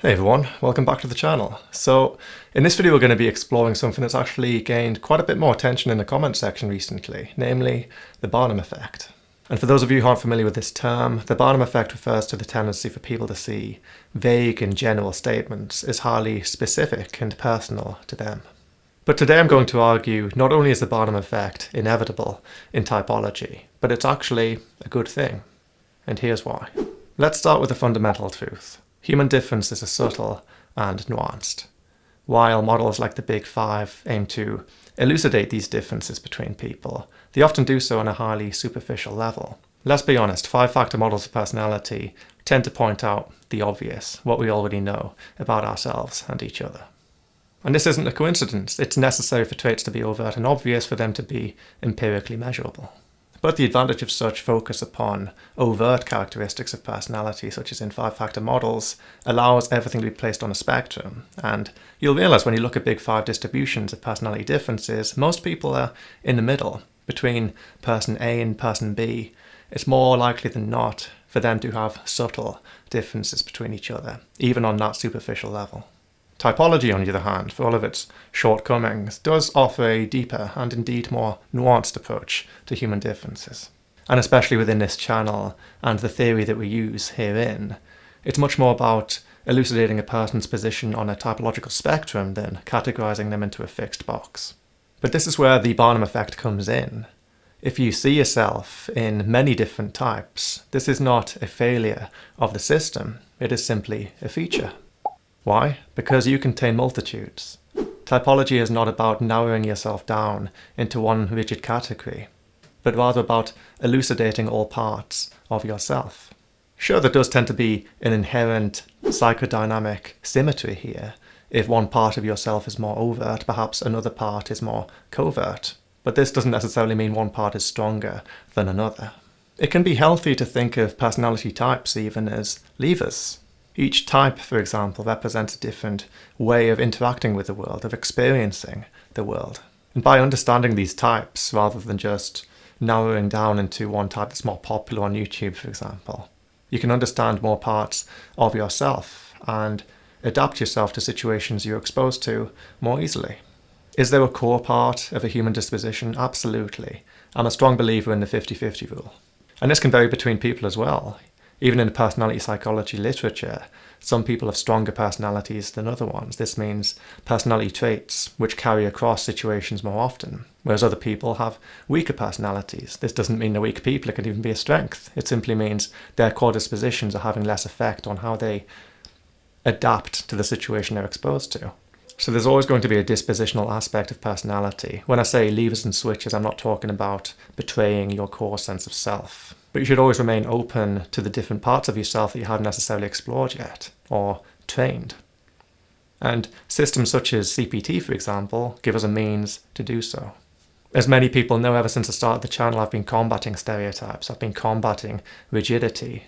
Hey everyone, welcome back to the channel. So in this video we're going to be exploring something that's actually gained quite a bit more attention in the comment section recently, namely the Barnum Effect. And for those of you who aren't familiar with this term, the Barnum Effect refers to the tendency for people to see vague and general statements as highly specific and personal to them. But today I'm going to argue not only is the Barnum Effect inevitable in typology, but it's actually a good thing. And here's why. Let's start with a fundamental truth. Human differences are subtle and nuanced. While models like the Big Five aim to elucidate these differences between people, they often do so on a highly superficial level. Let's be honest, five-factor models of personality tend to point out the obvious, what we already know about ourselves and each other. And this isn't a coincidence. It's necessary for traits to be overt and obvious for them to be empirically measurable. But the advantage of such focus upon overt characteristics of personality, such as in five-factor models, allows everything to be placed on a spectrum. And you'll realize when you look at Big Five distributions of personality differences, most people are in the middle, between person A and person B. It's more likely than not for them to have subtle differences between each other, even on that superficial level. Typology, on the other hand, for all of its shortcomings, does offer a deeper and indeed more nuanced approach to human differences. And especially within this channel and the theory that we use herein, it's much more about elucidating a person's position on a typological spectrum than categorizing them into a fixed box. But this is where the Barnum Effect comes in. If you see yourself in many different types, this is not a failure of the system, it is simply a feature. Why? Because you contain multitudes. Typology is not about narrowing yourself down into one rigid category, but rather about elucidating all parts of yourself. Sure, there does tend to be an inherent psychodynamic symmetry here. If one part of yourself is more overt, perhaps another part is more covert. But this doesn't necessarily mean one part is stronger than another. It can be healthy to think of personality types even as levers. Each type, for example, represents a different way of interacting with the world, of experiencing the world. And by understanding these types, rather than just narrowing down into one type that's more popular on YouTube, for example, you can understand more parts of yourself and adapt yourself to situations you're exposed to more easily. Is there a core part of a human disposition? Absolutely. I'm a strong believer in the 50-50 rule. And this can vary between people as well. Even in the personality psychology literature, some people have stronger personalities than other ones. This means personality traits which carry across situations more often, whereas other people have weaker personalities. This doesn't mean they're weak people, it can even be a strength. It simply means their core dispositions are having less effect on how they adapt to the situation they're exposed to. So there's always going to be a dispositional aspect of personality. When I say levers and switches, I'm not talking about betraying your core sense of self. But you should always remain open to the different parts of yourself that you haven't necessarily explored yet, or trained. And systems such as CPT, for example, give us a means to do so. As many people know, ever since the start of the channel, I've been combating stereotypes, I've been combating rigidity.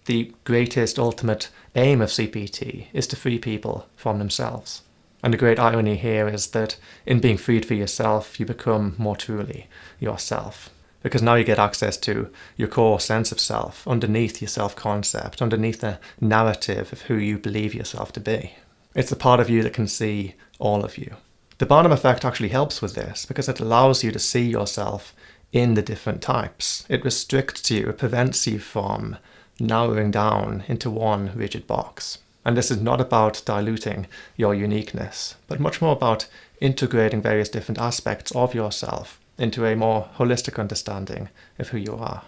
The greatest ultimate aim of CPT is to free people from themselves. And the great irony here is that in being freed for yourself, you become more truly yourself. Because now you get access to your core sense of self, underneath your self-concept, underneath the narrative of who you believe yourself to be. It's the part of you that can see all of you. The Barnum Effect actually helps with this because it allows you to see yourself in the different types. It restricts you, it prevents you from narrowing down into one rigid box. And this is not about diluting your uniqueness, but much more about integrating various different aspects of yourself into a more holistic understanding of who you are.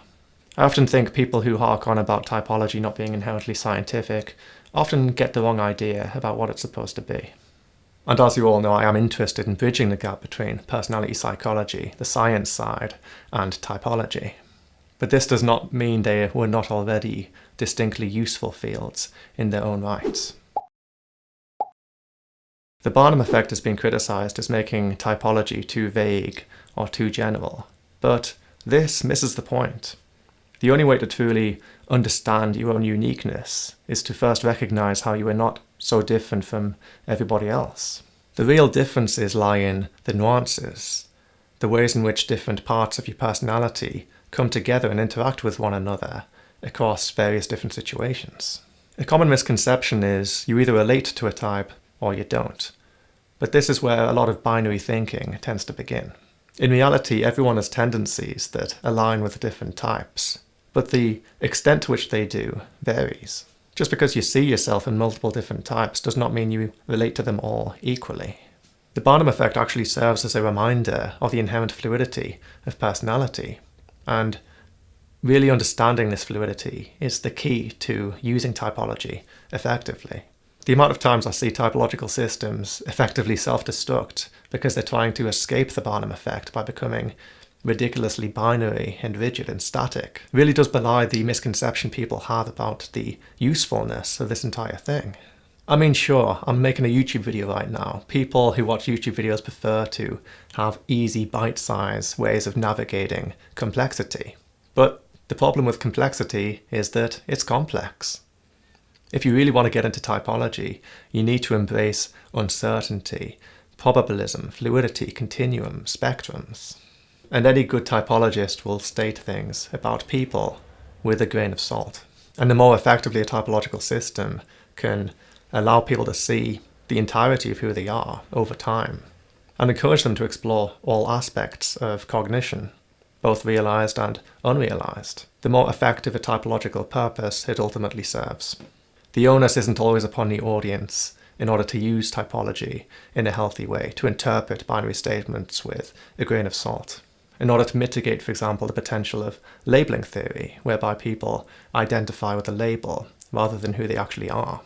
I often think people who hark on about typology not being inherently scientific often get the wrong idea about what it's supposed to be. And as you all know, I am interested in bridging the gap between personality psychology, the science side, and typology. But this does not mean they were not already distinctly useful fields in their own rights. The Barnum Effect has been criticized as making typology too vague or too general, but this misses the point. The only way to truly understand your own uniqueness is to first recognize how you are not so different from everybody else. The real differences lie in the nuances, the ways in which different parts of your personality come together and interact with one another across various different situations. A common misconception is you either relate to a type or you don't. But this is where a lot of binary thinking tends to begin. In reality, everyone has tendencies that align with different types, but the extent to which they do varies. Just because you see yourself in multiple different types does not mean you relate to them all equally. The Barnum Effect actually serves as a reminder of the inherent fluidity of personality, and really understanding this fluidity is the key to using typology effectively. The amount of times I see typological systems effectively self-destruct because they're trying to escape the Barnum Effect by becoming ridiculously binary and rigid and static really does belie the misconception people have about the usefulness of this entire thing. I mean, sure, I'm making a YouTube video right now. People who watch YouTube videos prefer to have easy, bite-sized ways of navigating complexity. But the problem with complexity is that it's complex. If you really want to get into typology, you need to embrace uncertainty, probabilism, fluidity, continuum, spectrums. And any good typologist will state things about people with a grain of salt. And the more effectively a typological system can allow people to see the entirety of who they are over time, and encourage them to explore all aspects of cognition, both realized and unrealized, the more effective a typological purpose it ultimately serves. The onus isn't always upon the audience in order to use typology in a healthy way, to interpret binary statements with a grain of salt, in order to mitigate, for example, the potential of labeling theory, whereby people identify with a label rather than who they actually are.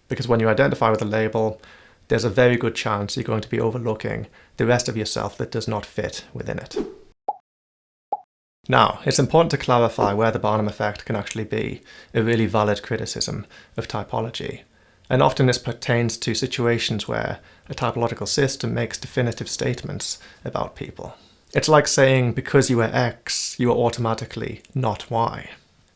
Because when you identify with a label, there's a very good chance you're going to be overlooking the rest of yourself that does not fit within it. Now, it's important to clarify where the Barnum Effect can actually be a really valid criticism of typology. And often this pertains to situations where a typological system makes definitive statements about people. It's like saying because you are X, you are automatically not Y.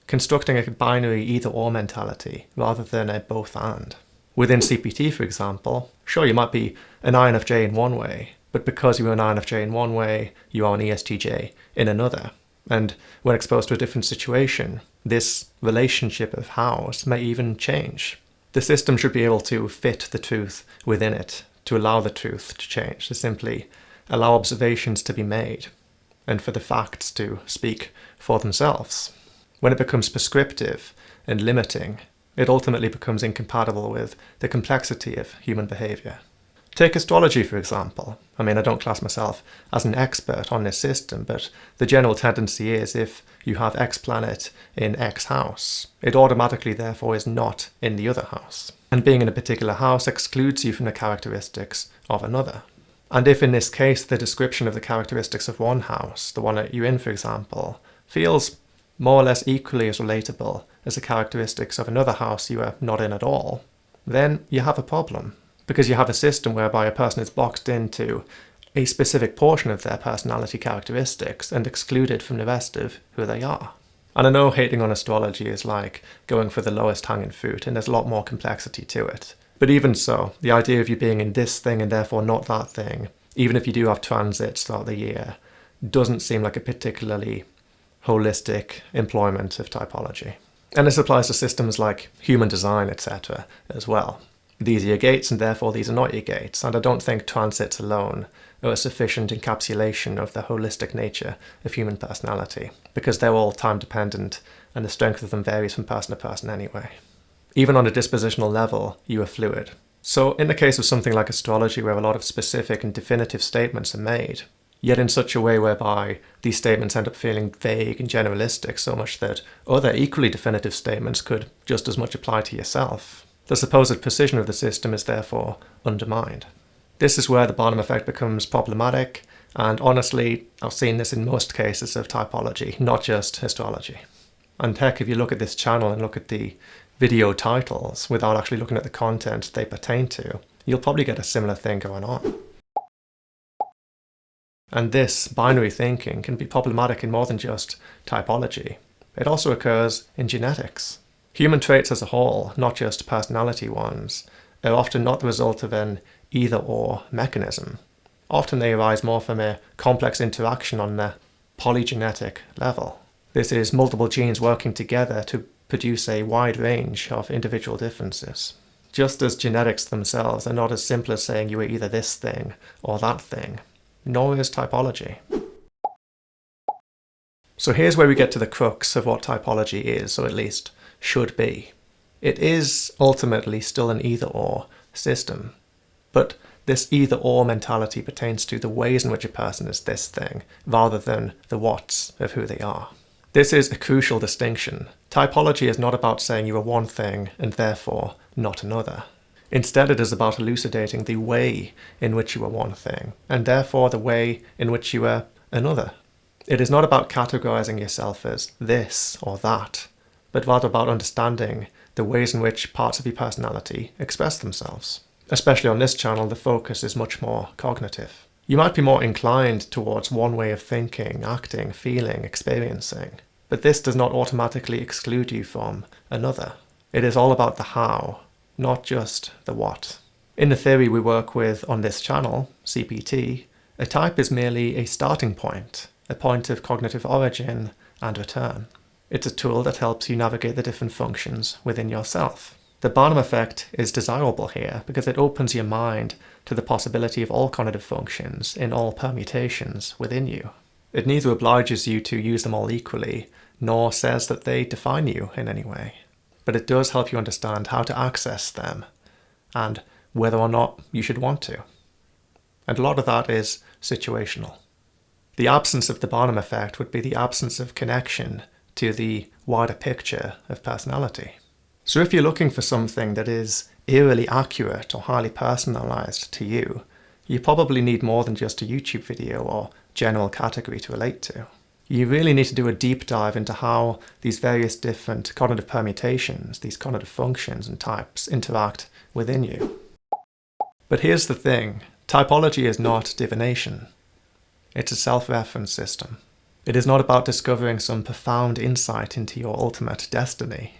Constructing a binary either-or mentality rather than a both-and. Within CPT, for example, sure, you might be an INFJ in one way, but because you're an INFJ in one way, you are an ESTJ in another. And when exposed to a different situation, this relationship of hows may even change. The system should be able to fit the truth within it, to allow the truth to change, to simply allow observations to be made, and for the facts to speak for themselves. When it becomes prescriptive and limiting, it ultimately becomes incompatible with the complexity of human behavior. Take astrology, for example. I mean, I don't class myself as an expert on this system, but the general tendency is if you have X planet in X house, it automatically therefore is not in the other house. And being in a particular house excludes you from the characteristics of another. And if in this case the description of the characteristics of one house, the one that you're in, for example, feels more or less equally as relatable as the characteristics of another house you are not in at all, then you have a problem. Because you have a system whereby a person is boxed into a specific portion of their personality characteristics and excluded from the rest of who they are. And I know hating on astrology is like going for the lowest hanging fruit, and there's a lot more complexity to it. But even so, the idea of you being in this thing and therefore not that thing, even if you do have transits throughout the year, doesn't seem like a particularly holistic employment of typology. And this applies to systems like human design, etc. as well. These are your gates and therefore these are not your gates, and I don't think transits alone are a sufficient encapsulation of the holistic nature of human personality, because they're all time dependent and the strength of them varies from person to person anyway. Even on a dispositional level, you are fluid. So in the case of something like astrology, where a lot of specific and definitive statements are made, yet in such a way whereby these statements end up feeling vague and generalistic so much that other equally definitive statements could just as much apply to yourself, the supposed precision of the system is therefore undermined. This is where the Barnum Effect becomes problematic, and honestly, I've seen this in most cases of typology, not just astrology. And heck, if you look at this channel and look at the video titles without actually looking at the content they pertain to, you'll probably get a similar thing going on. And this binary thinking can be problematic in more than just typology. It also occurs in genetics. Human traits as a whole, not just personality ones, are often not the result of an either-or mechanism. Often they arise more from a complex interaction on the polygenetic level. This is multiple genes working together to produce a wide range of individual differences. Just as genetics themselves are not as simple as saying you are either this thing or that thing, nor is typology. So here's where we get to the crux of what typology is, or at least should be. It is ultimately still an either-or system, but this either-or mentality pertains to the ways in which a person is this thing, rather than the whats of who they are. This is a crucial distinction. Typology is not about saying you are one thing and therefore not another. Instead, it is about elucidating the way in which you are one thing, and therefore the way in which you are another. It is not about categorizing yourself as this or that, but rather about understanding the ways in which parts of your personality express themselves. Especially on this channel, the focus is much more cognitive. You might be more inclined towards one way of thinking, acting, feeling, experiencing, but this does not automatically exclude you from another. It is all about the how, not just the what. In the theory we work with on this channel, CPT, a type is merely a starting point, a point of cognitive origin and return. It's a tool that helps you navigate the different functions within yourself. The Barnum Effect is desirable here because it opens your mind to the possibility of all cognitive functions in all permutations within you. It neither obliges you to use them all equally, nor says that they define you in any way. But it does help you understand how to access them, and whether or not you should want to. And a lot of that is situational. The absence of the Barnum Effect would be the absence of connection to the wider picture of personality. So if you're looking for something that is eerily accurate or highly personalized to you, you probably need more than just a YouTube video or general category to relate to. You really need to do a deep dive into how these various different cognitive permutations, these cognitive functions and types interact within you. But here's the thing, typology is not divination. It's a self-reference system. It is not about discovering some profound insight into your ultimate destiny.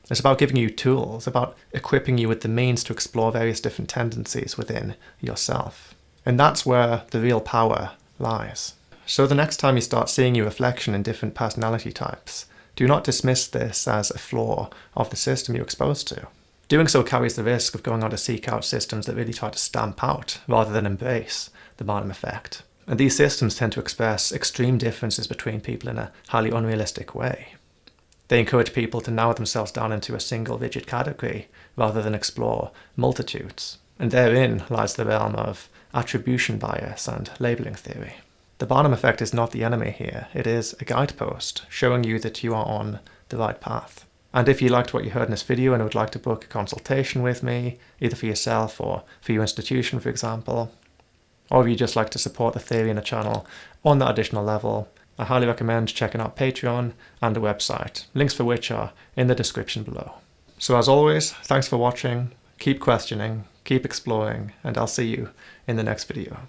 It's about giving you tools, about equipping you with the means to explore various different tendencies within yourself. And that's where the real power lies. So the next time you start seeing your reflection in different personality types, do not dismiss this as a flaw of the system you're exposed to. Doing so carries the risk of going on to seek out systems that really try to stamp out, rather than embrace, the Barnum Effect. And these systems tend to express extreme differences between people in a highly unrealistic way. They encourage people to narrow themselves down into a single rigid category, rather than explore multitudes. And therein lies the realm of attribution bias and labeling theory. The Barnum Effect is not the enemy here. It is a guidepost showing you that you are on the right path. And if you liked what you heard in this video and would like to book a consultation with me, either for yourself or for your institution, for example, or if you just like to support the theory in the channel on that additional level, I highly recommend checking out Patreon and the website, links for which are in the description below. So as always, thanks for watching, keep questioning, keep exploring, and I'll see you in the next video.